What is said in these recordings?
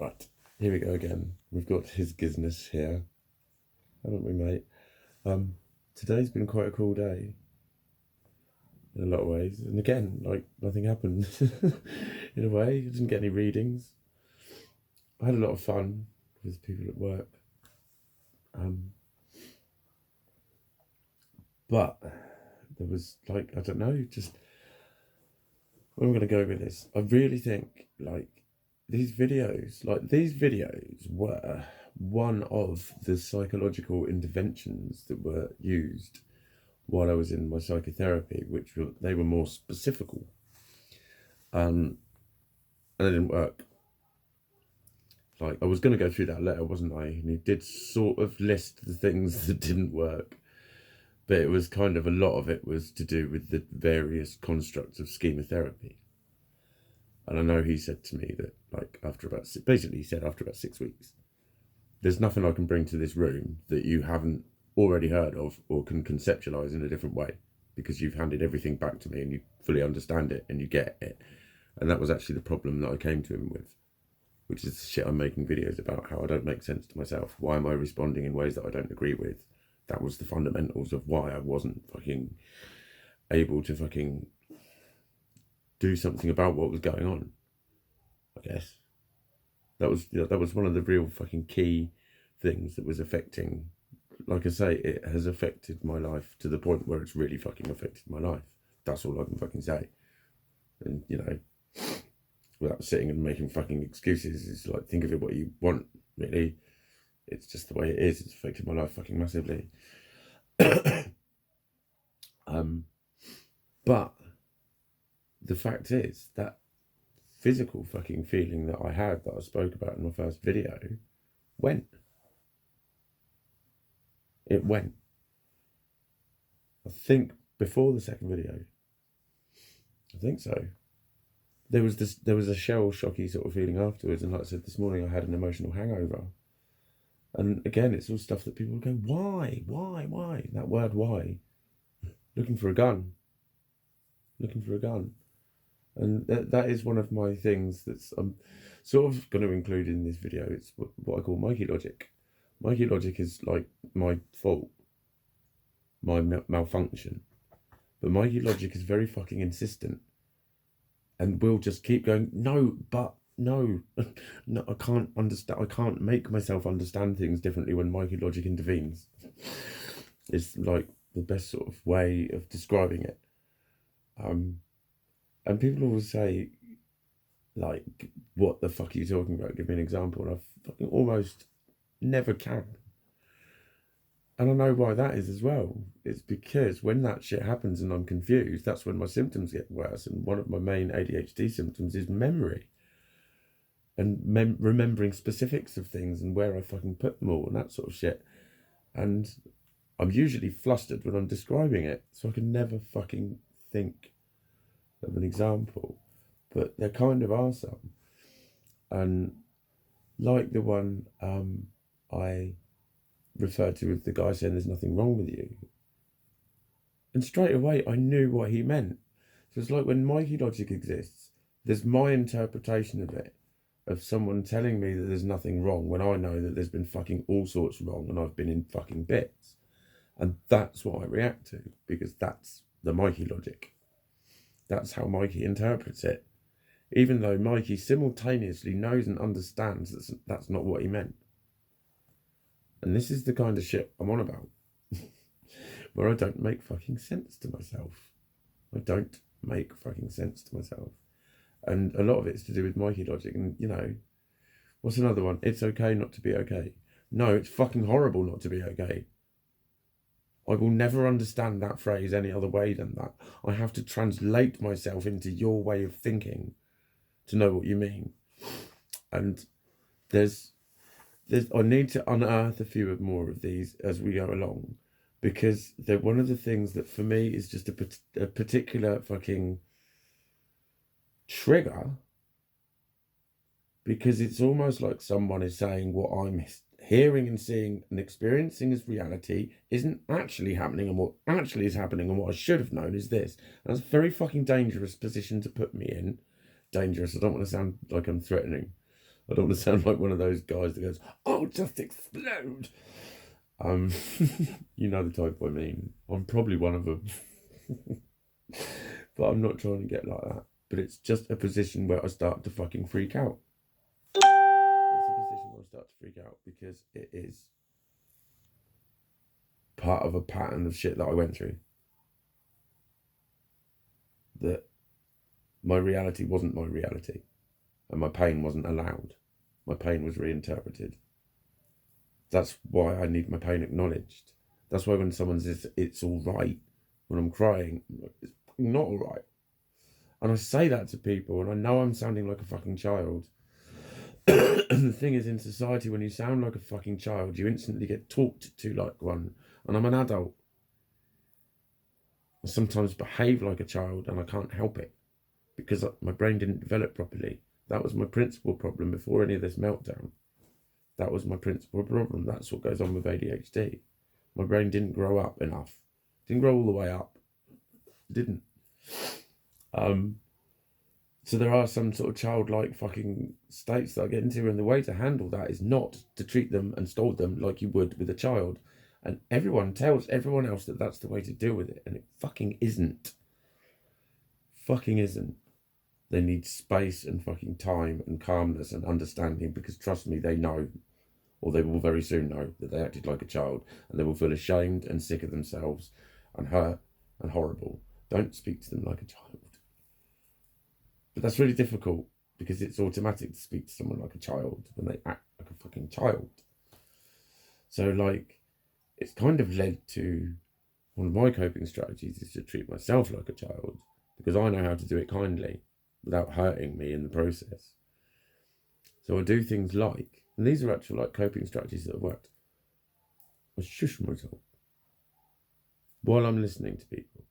Right, here we go again. We've got his business here, haven't we, mate? Today's been quite a cool day in a lot of ways, and again, like, nothing happened. In a way, I didn't get any readings. I had a lot of fun with people at work, but there was, like, I don't know, just where I'm gonna go with this. I really think, like, these videos were one of the psychological interventions that were used while I was in my psychotherapy, they were more specific, and they didn't work. Like, I was going to go through that letter, wasn't I? And he did sort of list the things that didn't work, but it was kind of, a lot of it was to do with the various constructs of schemotherapy. And I know he said to me that, like, after about 6 weeks, there's nothing I can bring to this room that you haven't already heard of or can conceptualize in a different way, because you've handed everything back to me and you fully understand it and you get it. And that was actually the problem that I came to him with, which is the shit I'm making videos about, how I don't make sense to myself. Why am I responding in ways that I don't agree with? That was the fundamentals of why I wasn't fucking able to fucking do something about what was going on, I guess. That was one of the real fucking key things that was affecting. Like I say, it has affected my life to the point where it's really fucking affected my life. That's all I can fucking say. And, you know, without sitting and making fucking excuses, it's like, think of it what you want, really. It's just the way it is. It's affected my life fucking massively. But the fact is, that physical fucking feeling that I had, that I spoke about in my first video, went. It went. I think before the second video. I think so. There was a shell shocky sort of feeling afterwards, and like I said this morning, I had an emotional hangover. And again, it's all stuff that people go, why? That word, why? Looking for a gun. And that is one of my things that's I'm sort of going to include in this video. It's what I call Mikey logic. Mikey logic is like my fault, my malfunction. But Mikey logic is very fucking insistent, and will just keep going, no, I can't understand. I can't make myself understand things differently when Mikey logic intervenes. It's like the best sort of way of describing it. And people always say, like, what the fuck are you talking about? Give me an example. And I fucking almost never can. And I know why that is as well. It's because when that shit happens and I'm confused, that's when my symptoms get worse. And one of my main ADHD symptoms is memory. And remembering specifics of things and where I fucking put them all and that sort of shit. And I'm usually flustered when I'm describing it, so I can never fucking think of an example. But there kind of are some. And like the one I referred to with the guy saying there's nothing wrong with you. And straight away I knew what he meant. So it's like when Mikey logic exists, there's my interpretation of it, of someone telling me that there's nothing wrong when I know that there's been fucking all sorts wrong and I've been in fucking bits. And that's what I react to, because that's the Mikey logic. That's how Mikey interprets it. Even though Mikey simultaneously knows and understands that that's not what he meant. And this is the kind of shit I'm on about. Where I don't make fucking sense to myself. I don't make fucking sense to myself. And a lot of it's to do with Mikey logic. And, you know, what's another one? It's okay not to be okay. No, it's fucking horrible not to be okay. I will never understand that phrase any other way than that. I have to translate myself into your way of thinking to know what you mean. And I need to unearth a few more of these as we go along, because they're one of the things that for me is just a particular fucking trigger, because it's almost like someone is saying what I'm hearing and seeing and experiencing as reality isn't actually happening, and what actually is happening and what I should have known is this. That's a very fucking dangerous position to put me in. Dangerous, I don't want to sound like I'm threatening, I don't want to sound like one of those guys that goes, "I'll just explode." You know the type I mean. I'm probably one of them. But I'm not trying to get like that. But it's just a position where I start to fucking freak out. It's a position where I start to freak out because it is part of a pattern of shit that I went through. That my reality wasn't my reality. And my pain wasn't allowed. My pain was reinterpreted. That's why I need my pain acknowledged. That's why when someone says it's all right, when I'm crying, it's not all right. And I say that to people, and I know I'm sounding like a fucking child. And the thing is, in society, when you sound like a fucking child, you instantly get talked to like one. And I'm an adult. I sometimes behave like a child, and I can't help it because my brain didn't develop properly. That was my principal problem before any of this meltdown. That was my principal problem. That's what goes on with ADHD. My brain didn't grow up enough. Didn't grow all the way up. Didn't. So there are some sort of childlike fucking states that I get into, and the way to handle that is not to treat them and scold them like you would with a child. And everyone tells everyone else that that's the way to deal with it, and it fucking isn't. Fucking isn't. They need space and fucking time and calmness and understanding, because trust me, they know, or they will very soon know, that they acted like a child, and they will feel ashamed and sick of themselves and hurt and horrible. Don't speak to them like a child. But that's really difficult because it's automatic to speak to someone like a child when they act like a fucking child. So like, it's kind of led to one of my coping strategies is to treat myself like a child, because I know how to do it kindly without hurting me in the process. So I do things like, and these are actual like coping strategies that have worked. I shush myself while I'm listening to people.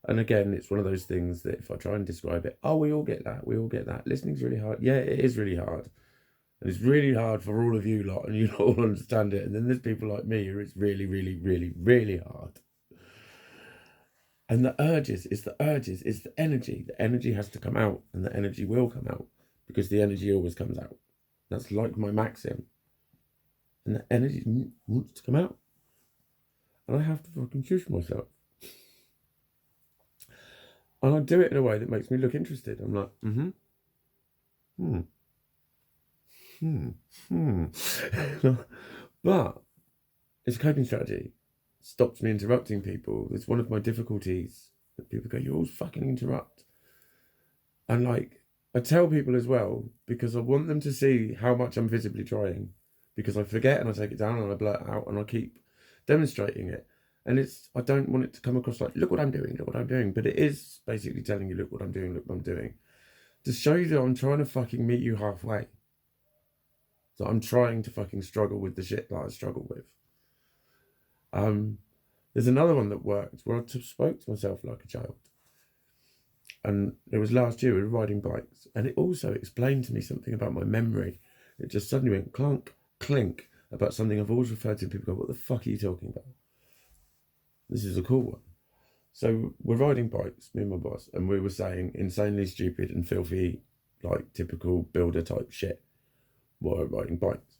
And again, it's one of those things that if I try and describe it, oh, we all get that, we all get that. Listening's really hard. Yeah, it is really hard. And it's really hard for all of you lot, and you don't all understand it. And then there's people like me who it's really, really, really, really hard. And the urges, it's the energy. The energy has to come out, and the energy will come out, because the energy always comes out. That's like my maxim. And the energy wants to come out. And I have to fucking shush myself. And I do it in a way that makes me look interested. I'm like, But it's a coping strategy. It stops me interrupting people. It's one of my difficulties that people go, you always fucking interrupt. And like, I tell people as well, because I want them to see how much I'm visibly trying, because I forget and I take it down and I blurt out and I keep demonstrating it. And I don't want it to come across like, look what I'm doing, look what I'm doing. But it is basically telling you, look what I'm doing, look what I'm doing. To show you that I'm trying to fucking meet you halfway. So I'm trying to fucking struggle with the shit that I struggle with. There's another one that worked where I spoke to myself like a child. And it was last year, we were riding bikes. And it also explained to me something about my memory. It just suddenly went clunk, clink about something I've always referred to, and people go, what the fuck are you talking about? This is a cool one. So we're riding bikes, me and my boss, and we were saying insanely stupid and filthy, like typical builder type shit while we're riding bikes.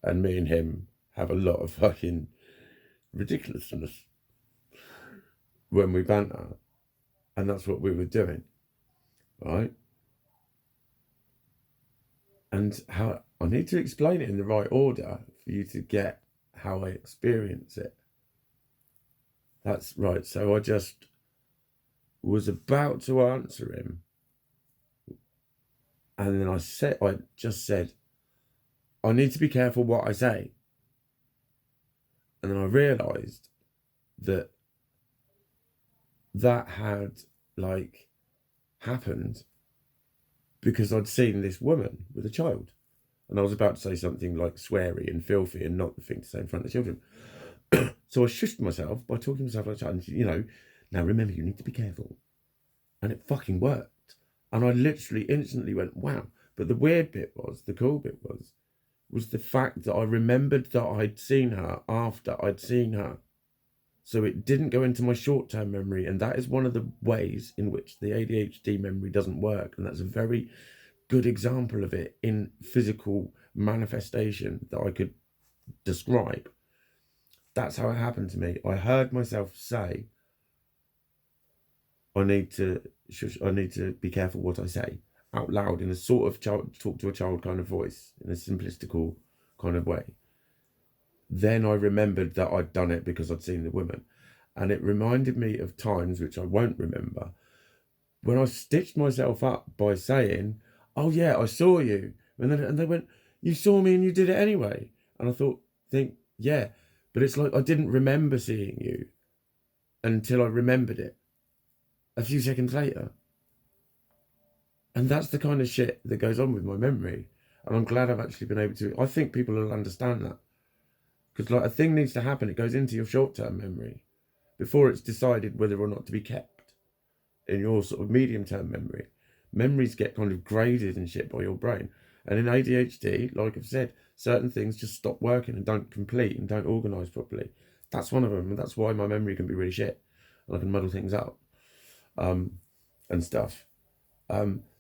And me and him have a lot of fucking ridiculousness when we banter. And that's what we were doing, right? And how I need to explain it in the right order for you to get how I experience it. That's right. So I just was about to answer him. And then I just said, I need to be careful what I say. And then I realised that had like happened because I'd seen this woman with a child. And I was about to say something like sweary and filthy and not the thing to say in front of the children. So I shushed myself by talking to myself like a child. And, you know, now remember, you need to be careful. And it fucking worked. And I literally instantly went, wow. But the weird bit was, the cool bit was the fact that I remembered that I'd seen her after I'd seen her. So it didn't go into my short-term memory. And that is one of the ways in which the ADHD memory doesn't work. And that's a very good example of it in physical manifestation that I could describe. That's how it happened to me. I heard myself say, I need to be careful what I say out loud in a sort of talk to a child kind of voice, in a simplistical kind of way. Then I remembered that I'd done it because I'd seen the woman. And it reminded me of times, which I won't remember, when I stitched myself up by saying, oh yeah, I saw you. And they went, you saw me and you did it anyway. And I think, yeah, but it's like I didn't remember seeing you until I remembered it a few seconds later. And that's the kind of shit that goes on with my memory. And I'm glad I've actually been able to. I think people will understand that. Because like a thing needs to happen, it goes into your short-term memory before it's decided whether or not to be kept in your sort of medium-term memory. Memories get kind of graded and shit by your brain. And in ADHD, like I've said, certain things just stop working and don't complete and don't organise properly. That's one of them. And that's why my memory can be really shit. And I can muddle things up and stuff.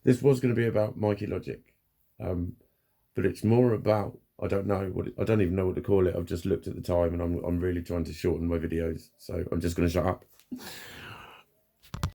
This was going to be about Mikey logic, but it's more about, I don't even know what to call it. I've just looked at the time and I'm really trying to shorten my videos, so I'm just going to shut up.